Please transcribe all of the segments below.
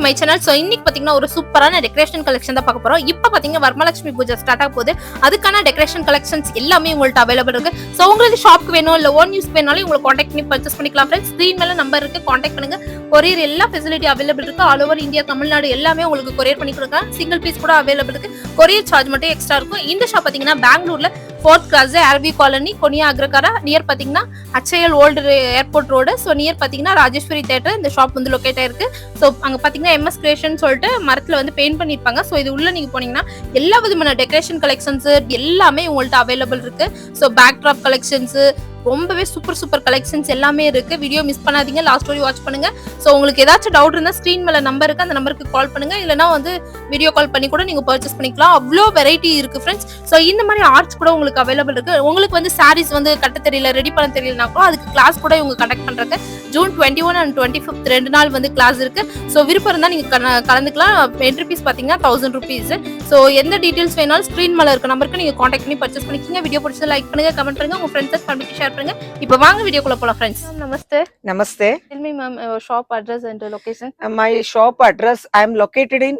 My channel. So இன்னைக்கு பார்த்தீங்கன்னா ஒரு சூப்பரான டெக்கரேஷன் கலெக்ஷன் தான் பார்க்க போறோம். இப்போ பார்த்தீங்கன்னா வரமலட்சுமி பூஜை ஸ்டார்ட் ஆக போகுது. அதுக்கான டெக்கரேஷன் கலெக்ஷன்ஸ் எல்லாமே உங்கள்ட்ட அவைலபிள் இருக்கு. ஸோ உங்களுக்கு ஷாப்க்கு வேணும் இல்லை ஓன் யூஸ் வேணாலும் உங்களுக்கு காண்டாக்ட் பண்ணி பர்ச்சேஸ் பண்ணிக்கலாம் ஃப்ரெண்ட்ஸ். ஸ்க்ரீன் மேல நம்பர் இருக்கு, காண்டாக்ட் பண்ணுங்க. கொரியர் எல்லா ஃபெசிலிட்டி அவைலபிள் இருக்கு. ஆல் ஓவர் இந்தியா, தமிழ்நாடு எல்லாமே உங்களுக்கு கொரியர் பண்ணி கொடுக்கலாம். சிங்கிள் பீஸ் கூட அவைலபிள் இருக்கு. கொரியர் சார்ஜ் மட்டும் எக்ஸ்ட்ரா இருக்கும். இந்த ஷாப் பார்த்தீங்கன்னா பெங்களூர்ல 4th cross RV colony, Konena Agrahara near பார்த்தீங்கன்னா HAL old airport road. So near பார்த்தீங்கன்னா ராஜேஸ்வரி தேட்டர் இந்த ஷாப் வந்து லொக்கேட் ஆயிருக்கு. ஸோ அங்கே பார்த்தீங்கன்னா MS கிரியேஷன் சொல்லிட்டு மரத்தில் வந்து பெயிண்ட் பண்ணியிருப்பாங்க. ஸோ இது உள்ள நீங்கள் போனீங்கன்னா எல்லா விதமான டெக்கரேஷன் கலெக்ஷன்ஸ் எல்லாமே உங்கள்கிட்ட அவைலபிள் இருக்கு. ஸோ பேக் ட்ராப் கலெக்ஷன்ஸ் ரொம்பவே சூப்பர் கலெக்ஷன்ஸ் எல்லாமே இருக்கு. வீடியோ மிஸ் பண்ணாதீங்க, லாஸ்ட் வரையும் வாட்ச் பண்ணுங்க. ஸோ உங்களுக்கு ஏதாச்சும் டவுட் இருந்தால் ஸ்க்ரீன் மேல நம்பர் இருக்கு, அந்த நம்பருக்கு கால் பண்ணுங்க. இல்லைனா வந்து வீடியோ கால் பண்ணி கூட நீங்க பர்ச்சேஸ் பண்ணிக்கலாம். அவ்வளோ வெரைட்டி இருக்கு ஃப்ரெண்ட்ஸ். ஸோ இந்த மாதிரி ஆர்ட்ஸ் கூட உங்களுக்கு அவைலபிள் இருக்கு. உங்களுக்கு வந்து சாரீஸ் வந்து கட்ட தெரியல, ரெடி பண்ண தெரியலனா கூட அதுக்கு கிளாஸ் கூட இவங்க கண்டக்ட் பண்றாங்க. ஜூன் 21 and 25 2 நாள் வந்து கிளாஸ் இருக்கு. ஸோ விருப்பம் இருந்தால் நீங்க கலந்துக்கலாம். என்ட்ரி ஃபீஸ் பார்த்தீங்கன்னா 1000 rupees. ஸோ எந்த டீடைல்ஸ் வேணாலும் ஸ்க்ரீன் மேல இருக்க நம்பருக்கு நீங்க காண்டாக்ட் பண்ணி பர்ச்சேஸ் பண்ணிக்கோங்க. வீடியோ பிடிச்சா லைக் பண்ணுங்க, கமெண்ட் பண்ணுங்க, உங்க ஃப்ரெண்ட்ஸ் ஃபேமிலிக்கு ஷேர் பண்ணுங்க. இப்போ வாங்க வீடியோக்குள்ள போலாம் friends. Namaste. Namaste. Tell me ma'am your shop address and location. My shop address, I am located in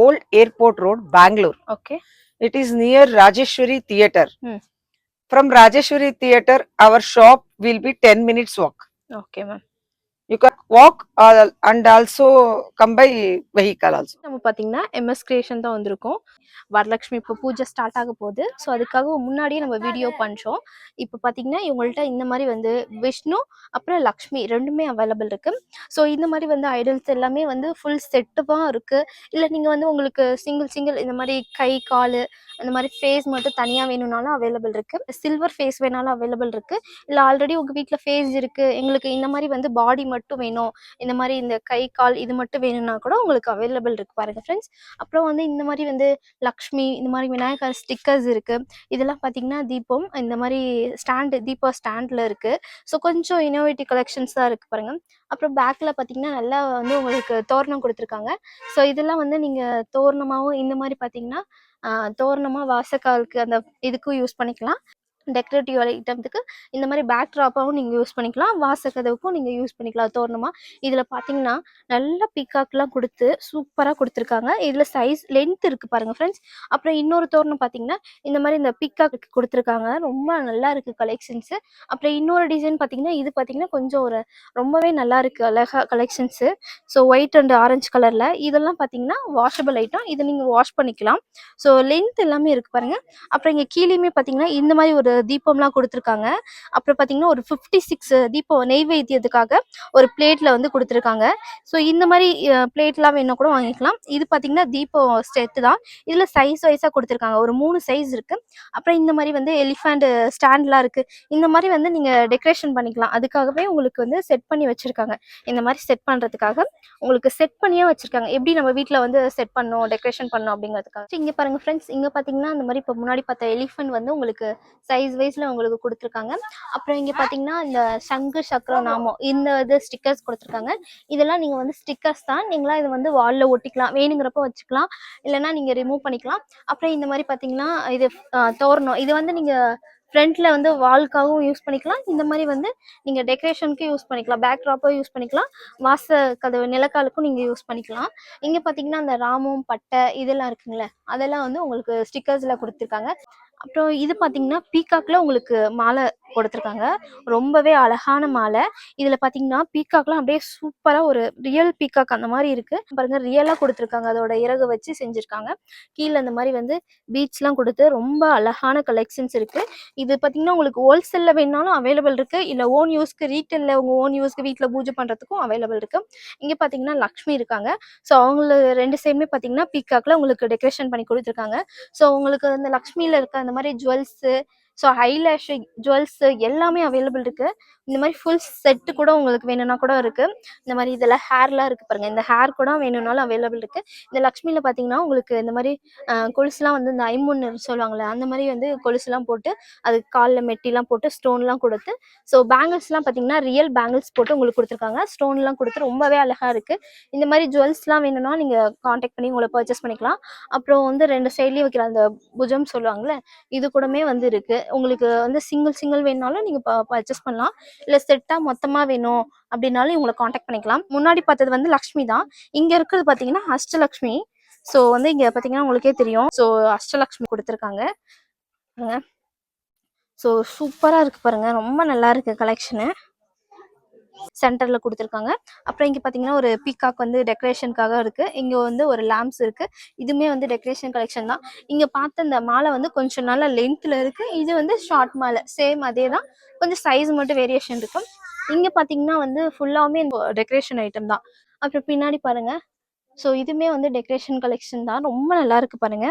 Old Airport Road, Bangalore. Okay. It is near Rajeshwari Theatre. From Rajeshwari Theatre, our shop will be 10 minutes walk. Okay ma'am. You can walk and also come by vehicle also. நம்ம பாத்தீங்கன்னா MS creation தான் வந்திருக்கோம். வரலட்சுமி இப்போ பூஜை start ஆக போகுது. So அதுக்காக முன்னாடியே நம்ம வீடியோ பண்ணுறோம். இப்போ பார்த்தீங்கன்னா இவங்கள்ட்ட இந்த மாதிரி வந்து விஷ்ணு அப்புறம் லக்ஷ்மி ரெண்டுமே அவைலபிள் இருக்கு. ஸோ இந்த மாதிரி வந்து ஐடல்ஸ் எல்லாமே வந்து ஃபுல் செட்டுவாக இருக்கு. இல்லை நீங்கள் வந்து உங்களுக்கு சிங்கிள் இந்த மாதிரி கை கால் அந்த மாதிரி ஃபேஸ் மட்டும் தனியாக வேணும்னாலும் அவைலபிள் இருக்கு. சில்வர் ஃபேஸ் வேணாலும் அவைலபிள் இருக்கு. இல்லை ஆல்ரெடி உங்கள் வீட்டில் ஃபேஸ் இருக்கு, எங்களுக்கு இந்த மாதிரி வந்து பாடி மட்டும் வேணும், இந்த மாதிரி இந்த கை கால் இது மட்டும் வேணும்னா கூட உங்களுக்கு அவைலபிள் இருக்கு பாருங்க ஃப்ரெண்ட்ஸ். அப்புறம் வந்து இந்த மாதிரி வந்து லக்ஷ்மி, இந்த மாதிரி விநாயகர் ஸ்டிக்கர்ஸ் இருக்கு. இதெல்லாம் பார்த்தீங்கன்னா தீபம் இந்த மாதிரி தீபா ஸ்டாண்டில் இருக்கு. ஸோ கொஞ்சம் இனோவேட்டிவ் கலெக்ஷன்ஸ் தான் இருக்கு பாருங்க. அப்புறம் பேக்கில் பார்த்தீங்கன்னா நல்லா வந்து உங்களுக்கு தோரணம் கொடுத்துருக்காங்க. ஸோ இதெல்லாம் வந்து நீங்கள் தோரணமாகவும் இந்த மாதிரி பார்த்தீங்கன்னா தோரணமாக வாசக்காலுக்கு அந்த இதுக்கும் யூஸ் பண்ணிக்கலாம். டெக்கரேட்டிவ் ஐட்டத்துக்கு இந்த மாதிரி பேக் ட்ராப்பாகவும் நீங்கள் யூஸ் பண்ணிக்கலாம், வாசக்கதவுக்கும் நீங்கள் யூஸ் பண்ணிக்கலாம் தோரணமாக. இதில் பார்த்தீங்கன்னா நல்ல பீக்காக்லாம் கொடுத்து சூப்பராக கொடுத்துருக்காங்க. இதில் சைஸ் லென்த் இருக்குது பாருங்கள் ஃப்ரெண்ட்ஸ். அப்புறம் இன்னொரு தோரணம் பார்த்தீங்கன்னா இந்த மாதிரி இந்த பீக்காக்கு கொடுத்துருக்காங்க, ரொம்ப நல்லா இருக்குது கலெக்ஷன்ஸு. அப்புறம் இன்னொரு டிசைன் பார்த்தீங்கன்னா இது பார்த்தீங்கன்னா கொஞ்சம் ரொம்பவே நல்லா இருக்குது அழகாக collections. So white and orange கலரில் இதெல்லாம் பார்த்தீங்கன்னா வாஷபிள் ஐட்டம், இதை நீங்கள் வாஷ் பண்ணிக்கலாம். ஸோ லென்த் எல்லாமே இருக்குது பாருங்கள். அப்புறம் இங்கே கீழேயுமே பார்த்தீங்கன்னா இந்த மாதிரி ஒரு தீபம்லாம் கொடுத்துருக்காங்க. அப்புறம் பார்த்தீங்கன்னா ஒரு 56 தீபம் நெய்வேத்தியத்துக்காக ஒரு பிளேட்ல வந்து கொடுத்துருக்காங்க. ஸோ இந்த மாதிரி பிளேட்லாம் வேணும் கூட வாங்கிக்கலாம். இது பார்த்தீங்கன்னா தீபம் செட்டு தான். இதில் சைஸ் வைஸாக கொடுத்துருக்காங்க, ஒரு 3 சைஸ் இருக்கு. அப்புறம் இந்த மாதிரி வந்து எலிஃபண்ட் ஸ்டாண்ட்லாம் இருக்கு. இந்த மாதிரி வந்து நீங்கள் டெக்கரேஷன் பண்ணிக்கலாம். அதுக்காகவே உங்களுக்கு வந்து செட் பண்ணி வச்சிருக்காங்க. இந்த மாதிரி செட் பண்ணுறதுக்காக உங்களுக்கு செட் பண்ணியே வச்சிருக்காங்க. எப்படி நம்ம வீட்டில் வந்து செட் பண்ணோம், டெக்கரேஷன் பண்ணோம் அப்படிங்கிறதுக்காக. இங்கே பாருங்க ஃப்ரெண்ட்ஸ், இங்கே பார்த்தீங்கன்னா இந்த மாதிரி இப்போ முன்னாடி பார்த்த எலிஃபண்ட் வந்து உங்களுக்கு சைஸ் வைஸ்ல உங்களுக்கு கொடுத்துருக்காங்க. அப்புறம் இங்க பாத்தீங்கன்னா இந்த சங்கு சக்கரம் நாமம் இந்த இது ஸ்டிக்கர்ஸ் கொடுத்துருக்காங்க. இதெல்லாம் நீங்க வந்து ஸ்டிக்கர்ஸ் தான், நீங்களா இது வந்து வால்ல ஒட்டிக்கலாம், வேணுங்கிறப்ப வச்சுக்கலாம், இல்லைன்னா நீங்க ரிமூவ் பண்ணிக்கலாம். அப்புறம் இந்த மாதிரி பாத்தீங்கன்னா இது தோரணம், இது வந்து நீங்க ஃப்ரண்ட்ல வந்து வால்க்காகவும் யூஸ் பண்ணிக்கலாம், இந்த மாதிரி வந்து நீங்க டெக்கரேஷனுக்கு யூஸ் பண்ணிக்கலாம், பேக் ட்ராப்பாக யூஸ் பண்ணிக்கலாம், வாச கதவு நிலக்காலுக்கும் நீங்க யூஸ் பண்ணிக்கலாம். இங்க பாத்தீங்கன்னா அந்த ராமம் பட்டை இதெல்லாம் இருக்குங்களே, அதெல்லாம் வந்து உங்களுக்கு ஸ்டிக்கர்ஸ்ல கொடுத்துருக்காங்க. அப்புறம் இது பார்த்தீங்கன்னா பீகாக்ல உங்களுக்கு மாலை கொடுத்துருக்காங்க, ரொம்பவே அழகான மாலை. இதில் பார்த்தீங்கன்னா பீகாக்லாம் அப்படியே சூப்பராக ஒரு ரியல் பீகாக் அந்த மாதிரி இருக்கு பாருங்க, ரியலாக கொடுத்துருக்காங்க, அதோட இறகு வச்சு செஞ்சுருக்காங்க. கீழே அந்த மாதிரி வந்து பீட்ஸ்லாம் கொடுத்து ரொம்ப அழகான கலெக்ஷன்ஸ் இருக்கு. இது பார்த்தீங்கன்னா உங்களுக்கு ஹோல்சேலில் வேணாலும் அவைலபிள் இருக்கு, இல்லை ஓன் யூஸ்க்கு ரீட்டெயிலில் உங்கள் ஓன் யூஸ்க்கு வீட்டில் பூஜை பண்ணுறதுக்கும் அவைலபிள் இருக்கு. இங்கே பார்த்தீங்கன்னா லக்ஷ்மி இருக்காங்க. ஸோ அவங்கள ரெண்டு சைடுமே பார்த்தீங்கன்னா பீகாக்ல உங்களுக்கு டெக்கரேஷன் பண்ணி கொடுத்துருக்காங்க. ஸோ உங்களுக்கு அந்த லக்ஷ்மியில் இருக்க அந்த மாதிரி ஜுவல்ஸு, ஸோ ஹைலேஷ் ஜுவல்ஸ் எல்லாமே அவைலபிள் இருக்கு. இந்த மாதிரி ஃபுல் செட்டு கூட உங்களுக்கு வேணும்னா கூட இருக்கு. இந்த மாதிரி இதெல்லாம் ஹேர்லாம் இருக்கு பாருங்க, இந்த ஹேர் கூட வேணும்னாலும் அவைலபிள் இருக்கு. இந்த லக்ஷ்மியில பார்த்தீங்கன்னா உங்களுக்கு இந்த மாதிரி கொலுசுலாம் வந்து இந்த ஐமுன்னு சொல்லுவாங்களே அந்த மாதிரி வந்து கொலுசுலாம் போட்டு அது காலில் மெட்டிலாம் போட்டு ஸ்டோன்லாம் கொடுத்து, ஸோ பேங்கிள்ஸ்லாம் பார்த்தீங்கன்னா ரியல் பேங்கிள்ஸ் போட்டு உங்களுக்கு கொடுத்துருக்காங்க, ஸ்டோன்லாம் கொடுத்து ரொம்பவே அழகா இருக்கு. இந்த மாதிரி ஜுவல்ஸ்லாம் வேணும்னா நீங்க காண்டாக்ட் பண்ணி உங்களை பர்ச்சேஸ் பண்ணிக்கலாம். அப்புறம் வந்து ரெண்டு சைட்லேயும் வைக்கிற அந்த புஜம் சொல்லுவாங்கல்ல, இது கூடமே வந்து இருக்கு. உங்களுக்கு வந்து சிங்கிள் வேணுனாலும் நீங்க பர்ச்சேஸ் பண்ணலாம். இல்ல செட்டா மொத்தமா வேணும் அப்படின்னாலும் இவங்களை காண்டாக்ட் பண்ணிக்கலாம். முன்னாடி பார்த்தது வந்து லக்ஷ்மி தான். இங்க இருக்கிறது பாத்தீங்கன்னா அஷ்டலக்ஷ்மி. ஸோ வந்து இங்க பாத்தீங்கன்னா உங்களுக்கே தெரியும். ஸோ அஷ்டலக்ஷ்மி கொடுத்துருக்காங்க. ஸோ சூப்பரா இருக்கு பாருங்க, ரொம்ப நல்லா இருக்கு கலெக்ஷனு. சென்டர்ல கொடுத்துருக்காங்க. அப்புறம் இங்க பாத்தீங்கன்னா ஒரு பீகாக் வந்து டெக்கரேஷனுக்காக இருக்கு. இங்க வந்து ஒரு லேம்ப்ஸ் இருக்கு. இதுமே வந்து டெக்கரேஷன் கலெக்ஷன் தான். இங்க பார்த்த இந்த மாலை வந்து கொஞ்சம் நல்ல லென்த்ல இருக்கு. இது வந்து ஷார்ட் மாலை, சேம் அதே தான், கொஞ்சம் சைஸ் மட்டும் வேரியேஷன் இருக்கும். இங்க பாத்தீங்கன்னா வந்து ஃபுல்லாவுமே டெக்கரேஷன் ஐட்டம் தான். அப்புறம் பின்னாடி பாருங்க, ஸோ இதுவுமே வந்து டெக்கரேஷன் கலெக்ஷன் தான், ரொம்ப நல்லா இருக்கு பாருங்க.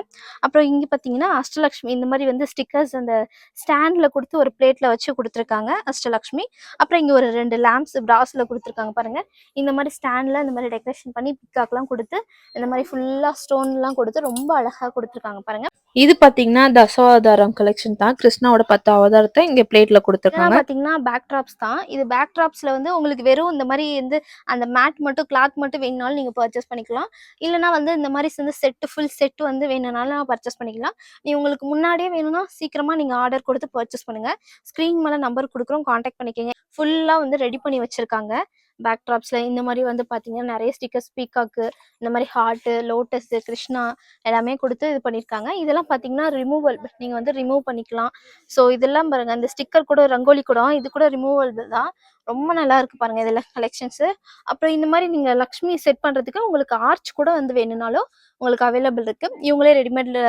அப்புறம் இங்க பாத்தீங்கன்னா அஷ்டலக்ஷ்மி இந்த மாதிரி வந்து ஸ்டிக்கர்ஸ் அந்த ஸ்டாண்ட்ல கொடுத்து ஒரு பிளேட்ல வச்சு கொடுத்துருக்காங்க அஷ்டலக்ஷ்மி. அப்புறம் இங்க ஒரு 2 லேம்ப்ஸ் பிராஸ்ல கொடுத்துருக்காங்க பாருங்க. இந்த மாதிரி ஸ்டாண்ட்ல இந்த மாதிரி டெக்கரேஷன் பண்ணி பிக்காக்லாம் கொடுத்து இந்த மாதிரி ஃபுல்லா ஸ்டோன்லாம் கொடுத்து ரொம்ப அழகா கொடுத்துருக்காங்க பாருங்க. இது பாத்தீங்கன்னா தசாவதாரம் கலெக்ஷன் தான். கிருஷ்ணாவோட 10 அவதாரத்தை இங்க பிளேட்ல கொடுத்துருக்காங்க. பாத்தீங்கன்னா பேக் ட்ராப்ஸ் தான். இது பேக் ட்ராப்ஸ்ல வந்து உங்களுக்கு வெறும் இந்த மாதிரி வந்து அந்த மேட் மட்டும் கிளாத் மட்டும் வேணுனாலும் நீங்க பர்ச்சேஸ் பண்ணிக்கலாம். இல்லைனா வந்து இந்த மாதிரி வந்து செட்டு ஃபுல் செட் வந்து வேணும்னாலும் பர்ச்சேஸ் பண்ணிக்கலாம். நீ உங்களுக்கு முன்னாடியே வேணும்னா சீக்கிரமா நீங்க ஆர்டர் கொடுத்து பர்ச்சேஸ் பண்ணுங்க. ஸ்கிரீன் மேல நம்பர் கொடுக்குறோம், கான்டாக்ட் பண்ணிக்கோங்க. ஃபுல்லா வந்து ரெடி பண்ணி வச்சிருக்காங்க. பேக் ட்ராப்ஸ்ல இந்த மாதிரி வந்து பாத்தீங்கன்னா நிறைய ஸ்டிக்கர்ஸ், பீகாக்கு, இந்த மாதிரி ஹார்ட், லோட்டஸ், கிருஷ்ணா எல்லாமே கொடுத்து இது பண்ணியிருக்காங்க. இதெல்லாம் பாத்தீங்கன்னா ரிமூவல், நீங்க வந்து ரிமூவ் பண்ணிக்கலாம். ஸோ இதெல்லாம் பாருங்க, இந்த ஸ்டிக்கர் கூட ரங்கோலி கூட இது கூட ரிமூவல் தான். ரொம்ப நல்லா இருக்கு பாருங்க இதெல்லாம் கலெக்ஷன்ஸ். அப்புறம் இந்த மாதிரி நீங்க லக்ஷ்மி செட் பண்றதுக்கு உங்களுக்கு ஆர்ச் கூட வந்து வேணும்னாலும் உங்களுக்கு அவைலபிள் இருக்கு. இவங்களே ரெடிமேட்ல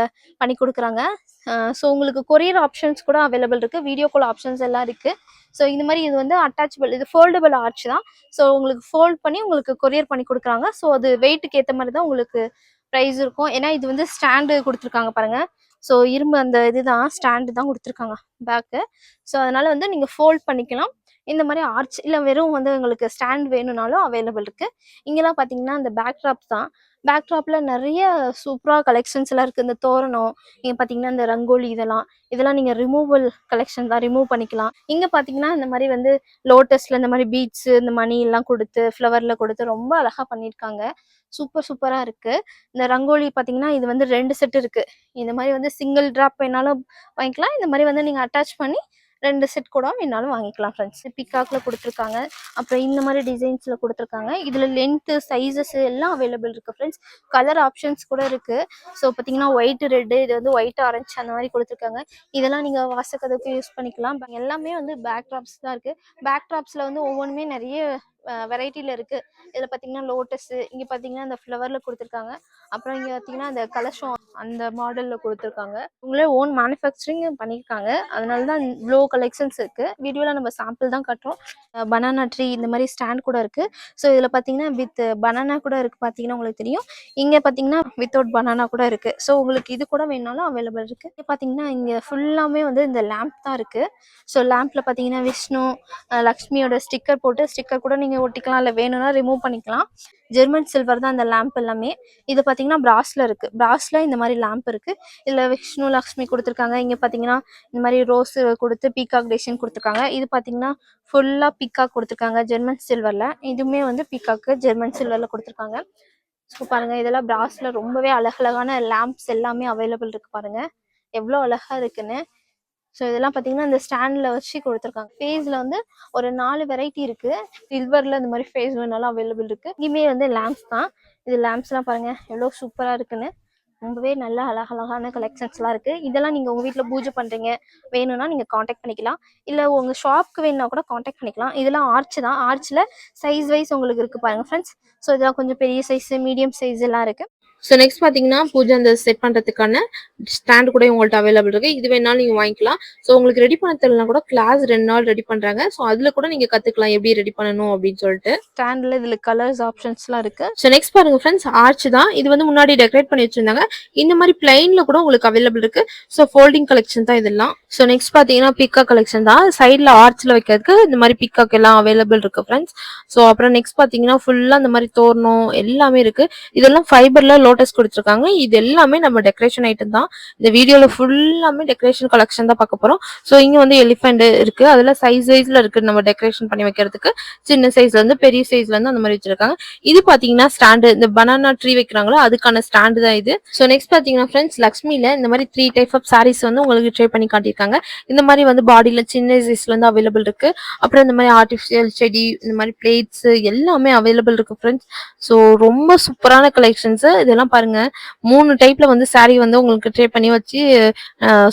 பண்ணி கொடுக்குறாங்க. ஸோ உங்களுக்கு கொரியர் ஆப்ஷன்ஸ் கூட அவைலபிள் இருக்கு, வீடியோ கால் ஆப்ஷன்ஸ் எல்லாம் இருக்கு. ஸோ இந்த மாதிரி இது வந்து அட்டாச்சபிள், இது ஃபோல்டபிள் ஆர்ச் தான். ஸோ உங்களுக்கு ஃபோல்ட் பண்ணி உங்களுக்கு கொரியர் பண்ணி கொடுக்குறாங்க. ஸோ அது வெயிட்டுக்கு ஏற்ற மாதிரி தான் உங்களுக்கு ப்ரைஸ் இருக்கும். ஏன்னா இது வந்து ஸ்டாண்டு கொடுத்துருக்காங்க பாருங்க. ஸோ இரும்பு அந்த இதுதான் ஸ்டாண்டு தான் கொடுத்துருக்காங்க பேக்கு. ஸோ அதனால வந்து நீங்கள் ஃபோல்ட் பண்ணிக்கலாம். இந்த மாதிரி ஆர்ச் இல்லை வெறும் வந்து உங்களுக்கு ஸ்டாண்ட் வேணும்னாலும் அவைலபிள் இருக்கு. இங்கெல்லாம் பார்த்தீங்கன்னா இந்த பேக் ட்ராப்ஸ் தான். பேக் ட்ராப்ல நிறைய சூப்பராக கலெக்ஷன்ஸ் எல்லாம் இருக்கு. இந்த தோரணம், இங்கே பார்த்தீங்கன்னா இந்த ரங்கோலி, இதெல்லாம் நீங்கள் ரிமூவல் கலெக்ஷன் தான், ரிமூவ் பண்ணிக்கலாம். இங்கே பார்த்தீங்கன்னா இந்த மாதிரி வந்து லோட்டஸ்ல இந்த மாதிரி பீட்ஸ், இந்த மணி எல்லாம் கொடுத்து ஃப்ளவர்ல கொடுத்து ரொம்ப அழகா பண்ணியிருக்காங்க. சூப்பரா இருக்கு. இந்த ரங்கோலி பார்த்தீங்கன்னா இது வந்து 2 செட் இருக்கு. இந்த மாதிரி வந்து சிங்கிள் ட்ராப் வேணாலும் வாங்கிக்கலாம். இந்த மாதிரி வந்து நீங்க அட்டாச் பண்ணி 2 செட் கூட வேணாலும் வாங்கிக்கலாம் ஃப்ரெண்ட்ஸ். பிகாக்ல கொடுத்துருக்காங்க. அப்புறம் இந்த மாதிரி டிசைன்ஸ்ல கொடுத்துருக்காங்க. இதுல லென்த், சைஸஸ் எல்லாம் அவைலபிள் இருக்கு ஃப்ரெண்ட்ஸ். கலர் ஆப்ஷன்ஸ் கூட இருக்கு. ஸோ பார்த்தீங்கன்னா ஒயிட், ரெட், இது வந்து ஒயிட், ஆரஞ்சு அந்த மாதிரி கொடுத்துருக்காங்க. இதெல்லாம் நீங்க வாசக்கதவுக்கு யூஸ் பண்ணிக்கலாம். எல்லாமே வந்து பேக் ட்ராப்ஸ் தான் இருக்கு. பேக் ட்ராப்ஸ்ல வந்து ஒவ்வொன்றுமே நிறைய வெரைட்டில இருக்கு. இதுல பாத்தீங்கன்னா லோட்டஸ், இங்க பாத்தீங்கன்னா இந்த ஃப்ளவர்ல கொடுத்துருக்காங்க. அப்புறம் இங்க பாத்தீங்கன்னா இந்த கலசம் அந்த மாடல்ல கொடுத்துருக்காங்க. உங்களே ஓன் மேனுஃபேக்சரிங் பண்ணியிருக்காங்க. அதனாலதான் இவ்வளோ கலெக்ஷன்ஸ் இருக்கு. வீடியோல நம்ம சாம்பிள் தான் காட்டுறோம். பனானா ட்ரீ இந்த மாதிரி ஸ்டாண்ட் கூட இருக்கு. ஸோ இதுல பாத்தீங்கன்னா வித் பனானா கூட இருக்கு. பாத்தீங்கன்னா உங்களுக்கு தெரியும். இங்க பாத்தீங்கன்னா வித்தவுட் பனானா கூட இருக்கு. ஸோ உங்களுக்கு இது கூட வேணாலும் அவைலபிள் இருக்கு. இங்க பாத்தீங்கன்னா இங்க ஃபுல்லாமே வந்து இந்த லேம்ப் தான் இருக்கு. ஸோ லேம்ப்ல பாத்தீங்கன்னா விஷ்ணு, லக்ஷ்மியோட ஸ்டிக்கர் போட்டு ஸ்டிக்கர் கூட நீங்க ஒட்டிக்கலாம், இல்லை வேணும்னா ரிமூவ் பண்ணிக்கலாம். ஜெர்மன் சில்வர் தான் அந்த லேம்ப் எல்லாமே. இது பார்த்தீங்கன்னா பிராஸ்ல இருக்கு. பிராஸ்ல இந்த மாதிரி லேம்ப் இருக்கு. இதில் விஷ்ணு, லக்ஷ்மி கொடுத்துருக்காங்க. இங்கே பார்த்தீங்கன்னா இந்த மாதிரி ரோஸ் கொடுத்து பீகாக் டிசைன் கொடுத்துருக்காங்க. இது பார்த்தீங்கன்னா ஃபுல்லாக பீகாக் கொடுத்துருக்காங்க ஜெர்மன் சில்வரில். இதுவுமே வந்து பீகாக்கு ஜெர்மன் சில்வரில் கொடுத்துருக்காங்க. ஸோ பாருங்க, இதெல்லாம் பிராஸ்ல ரொம்பவே அழகழகான லேம்ப்ஸ் எல்லாமே அவைலபிள் இருக்கு பாருங்க, எவ்வளோ அழகா இருக்குன்னு. ஸோ இதெல்லாம் பார்த்தீங்கன்னா இந்த ஸ்டாண்டில் வச்சு கொடுத்துருக்காங்க. ஃபேஸில் வந்து ஒரு 4 வெரைட்டி இருக்குது. சில்வரில் இந்த மாதிரி ஃபேஸ் வேணாலும் அவைலபிள் இருக்குது. இனிமே வந்து லேம்ப்ஸ் தான். இது லேம்ப்ஸ்லாம் பாருங்கள் எவ்வளோ சூப்பராக இருக்குன்னு. ரொம்பவே நல்ல அழகழகான கலெக்ஷன்ஸ்லாம் இருக்குது. இதெல்லாம் நீங்கள் உங்கள் வீட்டில் பூஜை பண்ணுறீங்க, வேணும்னா நீங்கள் காண்டாக்ட் பண்ணிக்கலாம். இல்லை உங்கள் ஷாப்க்கு வேணுன்னா கூட காண்டாக்ட் பண்ணிக்கலாம். இதெல்லாம் ஆர்ச் தான். ஆர்ச்சில் சைஸ் வைஸ் உங்களுக்கு இருக்குது பாருங்கள் ஃப்ரெண்ட்ஸ். ஸோ இதெல்லாம் கொஞ்சம் பெரிய சைஸ், மீடியம் சைஸ் எல்லாம் இருக்குது. ஸோ நெக்ஸ்ட் பார்த்தீங்கன்னா பூஜை அந்த செட் பண்ணுறதுக்கான ஸ்டாண்ட் கூட உங்கள்கிட்ட அவைலபிள் இருக்குது. இது வேணாலும் நீங்கள் வாங்கிக்கலாம். ஸோ உங்களுக்கு ரெடி பண்ண தெரியலனா கூட கிளாஸ் 2 நாள் ரெடி பண்ணுறாங்க. ஸோ அதில் கூட நீங்கள் கற்றுக்கலாம் எப்படி ரெடி பண்ணணும் அப்படின்னு சொல்லிட்டு. ஸ்டாண்டில் இதில் கலர்ஸ் ஆப்ஷன்ஸ்லாம் இருக்குது. ஸோ நெக்ஸ்ட் பாருங்க ஃப்ரெண்ட்ஸ், ஆர்ச் தான். இது வந்து முன்னாடி டெக்கரேட் பண்ணி வச்சிருந்தாங்க. இந்த மாதிரி பிளைன்ல கூட உங்களுக்கு அவைலபிள் இருக்கு. ஸோ ஃபோல்டிங் கலெக்ஷன் தான் இதெல்லாம். ஸோ நெக்ஸ்ட் பார்த்தீங்கன்னா பீகாக் கலெக்ஷன் தான். சைடில் ஆர்ச்சில் வைக்கிறதுக்கு இந்த மாதிரி பீகாக் எல்லாம் அவைலபிள் இருக்கு ஃப்ரெண்ட்ஸ். ஸோ அப்புறம் நெக்ஸ்ட் பார்த்தீங்கன்னா ஃபுல்லாக இந்த மாதிரி தோரணம் எல்லாமே இருக்கு. இதெல்லாம் ஃபைபர்ல லோட்டஸ் கொடுத்துருக்காங்க. இது எல்லாமே நம்ம டெக்கரேஷன் ஐட்டம் தான். இந்த வீடியோல ஃபுல்லாமே டெக்கரேஷன் கலெக்ஷன் தான் பார்க்க போறோம். ஸோ இங்க வந்து எலிஃபென்ட் இருக்கு. அதுல சைஸ் வைஸ்ல இருக்கு நம்ம டெக்கரேஷன் பண்ணி வைக்கிறதுக்கு. சின்ன சைஸ்ல இருந்து பெரிய சைஸ்ல இருந்து அந்த மாதிரி வச்சிருக்காங்க. இது பாத்தீங்கன்னா ஸ்டாண்டு, இந்த பனானா ட்ரீ வைக்கிறாங்களோ அதுக்கான ஸ்டாண்டு தான் இது. ஸோ நெக்ஸ்ட் பாத்தீங்கன்னா ஃப்ரெண்ட்ஸ், லக்ஷ்மில இந்த மாதிரி 3 டைப் ஆஃப் சாரீஸ் வந்து உங்களுக்கு ட்ரை பண்ணி காட்டியிருக்காங்க. இந்த மாதிரி வந்து பாடியில சின்ன சைஸ்ல இருந்து அவைலபிள் இருக்கு. அப்புறம் இந்த மாதிரி ஆர்டிஃபிஷியல் செடி, இந்த மாதிரி பிளேட்ஸ் எல்லாமே அவைலபிள் இருக்கு ஃப்ரெண்ட்ஸ். ஸோ ரொம்ப சூப்பரான கலெக்ஷன்ஸ் இதெல்லாம் பாருங்க. 3 டைப்ல வந்து சாரீ வந்து உங்களுக்கு ட்ரை பண்ணி வச்சு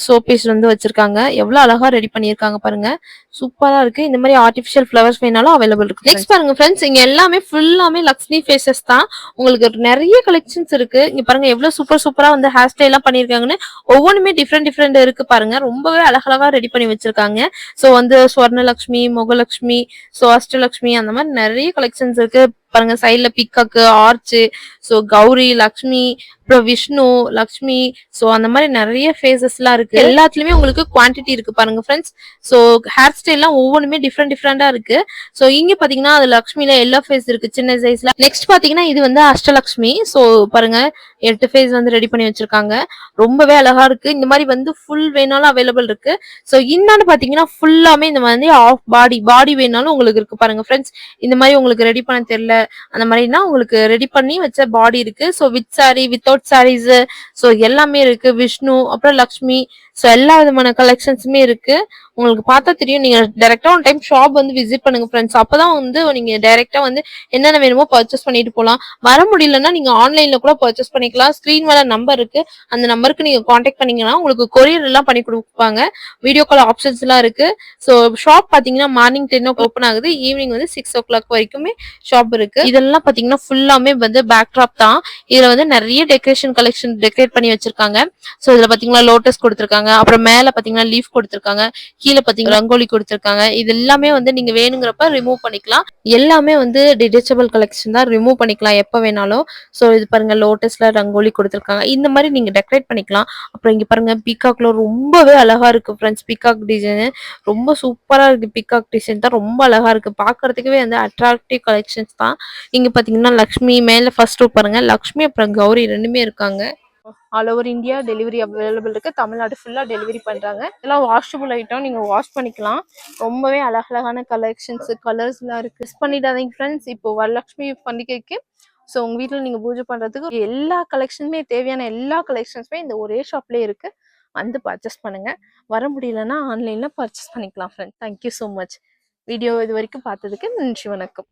ஷோ பீஸ் வந்து வச்சிருக்காங்க. எவ்வளவு அழகா ரெடி பண்ணியிருக்காங்க பாருங்க. சூப்பரா இருக்கு. இந்த மாதிரி ஆர்டிஃபிஷியல் ஃபிளவர்ஸ் வேணாலும் அவைலபிள் இருக்கு. நெக்ஸ்ட் பாருங்க ஃப்ரெண்ட்ஸ், இங்க எல்லாமே ஃபுல்லாமே லக்ஷ்மி ஃபேஸஸ் தான். உங்களுக்கு நிறைய கலெக்ஷன்ஸ் இருக்கு. இங்க பாருங்க எவ்வளவு சூப்பரா வந்து ஹேர் ஸ்டைல் எல்லாம் பண்ணிருக்காங்கன்னு. ஒவ்வொன்றுமே டிஃப்ரெண்ட் இருக்கு பாருங்க. ரொம்பவே அழகழகா ரெடி பண்ணி வச்சிருக்காங்க. சோ வந்து ஸ்வர்ணலக்ஷ்மி, முகலட்சுமி, சோ அஷ்டலக்ஷ்மி அந்த மாதிரி நிறைய கலெக்ஷன்ஸ் இருக்கு பாருங்க. சைட்ல பிக்காக்கு, ஆர்ச், சோ கௌரி, லக்ஷ்மி, அப்புறம் விஷ்ணு, லக்ஷ்மி, சோ அந்த மாதிரி நிறைய ஃபேஸஸ் எல்லாம் இருக்கு. எல்லாத்துலயுமே உங்களுக்கு குவான்டிட்டி இருக்கு பாருங்க ஃப்ரெண்ட்ஸ். சோ ஹேர் ஸ்டைல் எல்லாம் ஒவ்வொன்றுமே டிஃப்ரெண்டா இருக்கு. சோ இங்க பாத்தீங்கன்னா அது லக்ஷ்மில எல்லா ஃபேஸ் இருக்கு சின்ன சைஸ்ல. நெக்ஸ்ட் பாத்தீங்கன்னா இது வந்து அஷ்டலக்ஷ்மி. சோ பாருங்க 8 ஃபேஸ் வந்து ரெடி பண்ணி வச்சிருக்காங்க. ரொம்பவே அழகா இருக்கு. இந்த மாதிரி வந்து ஃபுல் வேணாலும் அவைலபிள் இருக்கு. சோ இன்னொன்னு பாத்தீங்கன்னா ஃபுல்லாமே இந்த மாதிரி ஆஃப் பாடி வேணாலும் உங்களுக்கு இருக்கு பாருங்க ஃப்ரெண்ட்ஸ். இந்த மாதிரி உங்களுக்கு ரெடி பண்ண தெரியல அந்த மாதிரினா உங்களுக்கு ரெடி பண்ணி வச்ச பாடி இருக்கு. So with sari, without saris, so எல்லாமே இருக்கு. விஷ்ணு, அப்புறம் லக்ஷ்மி, சோ எல்லா விதமான கலெக்ஷன்ஸுமே இருக்கு. உங்களுக்கு பார்த்தா தெரியும். நீங்க டைரக்டா ஒன் டைம் ஷாப் வந்து விசிட் பண்ணுங்க ஃப்ரெண்ட்ஸ். அப்பதான் வந்து நீங்க டைரக்டா வந்து என்னென்ன வேணுமோ பர்ச்சேஸ் பண்ணிட்டு போலாம். வர முடியலன்னா நீங்க ஆன்லைன்ல கூட பர்ச்சேஸ் பண்ணிக்கலாம். ஸ்கிரீன் மேல நம்பர் இருக்கு. அந்த நம்பருக்கு நீங்க கான்டாக்ட் பண்ணீங்கன்னா உங்களுக்கு கொரியர் எல்லாம் பண்ணி கொடுப்பாங்க. வீடியோ கால் ஆப்ஷன்ஸ் எல்லாம் இருக்கு. சோ ஷாப் பாத்தீங்கன்னா மார்னிங் 10 ஓப்பன் ஆகுது. ஈவினிங் வந்து 6 o'clock வரைக்குமே ஷாப் இருக்கு. இதெல்லாம் பாத்தீங்கன்னா ஃபுல்லாமே வந்து பேக்ட்ராப் தான். இதுல வந்து நிறைய டெக்கரேஷன் கலெக்ஷன் டெக்கரேட் பண்ணி வச்சிருக்காங்க. சோ இதுல பாத்தீங்கன்னா லோட்டஸ் கொடுத்திருக்காங்க. அப்புறம் மேல பாத்தீங்கன்னா லீஃப் கொடுத்திருக்காங்க. கீழே பாத்தீங்கன்னா ரங்கோலி கொடுத்திருக்காங்க. இது எல்லாமே வந்து நீங்க வேணுங்கிறப்ப ரிமூவ் பண்ணிக்கலாம். எல்லாமே வந்து டிடச்சபிள் கலெக்ஷன் தான், ரிமூவ் பண்ணிக்கலாம் எப்ப வேணாலும். சோ இது பாருங்க லோட்டஸ்ல ரங்கோலி கொடுத்திருக்காங்க. இந்த மாதிரி நீங்க டெக்கரேட் பண்ணிக்கலாம். அப்புறம் இங்க பாருங்க பீகாக்ல ரொம்பவே அழகா இருக்கு ஃப்ரெண்ட்ஸ். பீகாக் டிசைன் ரொம்ப சூப்பரா இருக்கு. பீகாக் டிசைன் தான் ரொம்ப அழகா இருக்கு. பாக்குறதுக்கே வந்து அட்ராக்டிவ் கலெக்ஷன்ஸ் தான். இங்க பாத்தீங்கன்னா லக்ஷ்மி மேல ஃபர்ஸ்ட் ரோ பாருங்க. லக்ஷ்மி அப்புறம் கௌரி ரெண்டுமே இருக்காங்க. All over India delivery available இருக்கு. தமிழ்நாடு ஃபுல்லா டெலிவரி பண்றாங்க. இதெல்லாம் வாஷபிள் ஐட்டம், நீங்க வாஷ் பண்ணிக்கலாம். ரொம்பவே அழகழகான கலெக்ஷன்ஸ், கலர்ஸ் எல்லாம் இருக்கு. மிஸ் பண்ணிடாதீங்க ஃப்ரெண்ட்ஸ். இப்போ வரலட்சுமி பண்டிகைக்கு ஸோ உங்க வீட்டில் நீங்க பூஜை பண்றதுக்கு எல்லா கலெக்ஷனுமே, தேவையான எல்லா கலெக்ஷன்ஸுமே இந்த ஒரே ஷாப்லேயே இருக்கு. வந்து பர்ச்சேஸ் பண்ணுங்க. வர முடியலன்னா ஆன்லைன்ல பர்ச்சேஸ் பண்ணிக்கலாம் friend. Thank you so much. Video இது வரைக்கும் பார்த்ததுக்கு நன்றி, வணக்கம்.